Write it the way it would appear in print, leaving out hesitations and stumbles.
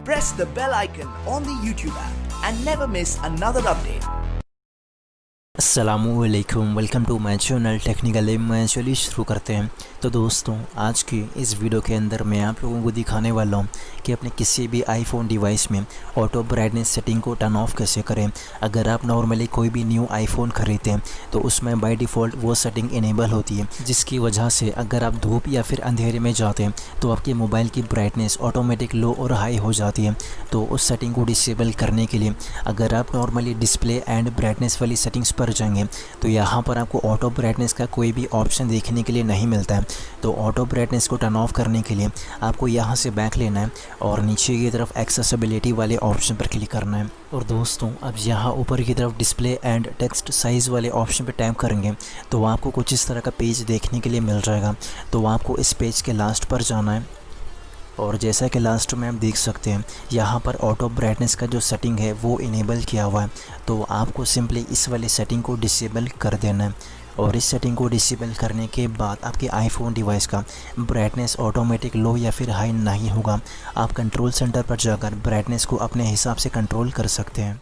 Press the bell icon on the YouTube app and never miss another update. अस्सलामुअलैकुम, welcome to my channel technical में। चलिए शुरू करते हैं। तो दोस्तों, आज की इस वीडियो के अंदर मैं आप लोगों को दिखाने वाला हूं कि अपने किसी भी आईफोन डिवाइस में ऑटो ब्राइटनेस सेटिंग को टर्न ऑफ कैसे करें। अगर आप नॉर्मली कोई भी न्यू आईफोन ख़रीदते हैं तो उसमें बाय डिफ़ॉल्ट वो सेटिंग इनेबल होती है, जिसकी वजह से अगर आप धूप या फिर अंधेरे में जाते हैं तो आपके मोबाइल की ब्राइटनेस ऑटोमेटिक लो और हाई हो जाती है। तो उस सेटिंग को डिसेबल करने के लिए अगर आप नॉर्मली डिस्प्ले एंड ब्राइटनेस वाली सेटिंग्स पर जाएंगे तो यहाँ पर आपको ऑटो ब्राइटनेस का कोई भी ऑप्शन देखने के लिए नहीं मिलता है। तो ऑटो ब्राइटनेस को टर्न ऑफ करने के लिए आपको यहाँ से बैक लेना है और नीचे की तरफ एक्सेसिबिलिटी वाले ऑप्शन पर क्लिक करना है। और दोस्तों, अब यहाँ ऊपर की तरफ डिस्प्ले एंड टेक्स्ट साइज़ वाले ऑप्शन पर टैप करेंगे तो आपको कुछ इस तरह का पेज देखने के लिए मिल जाएगा। तो आपको इस पेज के लास्ट पर जाना है और जैसा कि लास्ट में आप देख सकते हैं यहाँ पर ऑटो ब्राइटनेस का जो सेटिंग है वो इनेबल किया हुआ है। तो आपको सिंपली इस वाली सेटिंग को डिसेबल कर देना है और इस सेटिंग को डिसेबल करने के बाद आपके आईफोन डिवाइस का ब्राइटनेस ऑटोमेटिक लो या फिर हाई नहीं होगा। आप कंट्रोल सेंटर पर जाकर ब्राइटनेस को अपने हिसाब से कंट्रोल कर सकते हैं।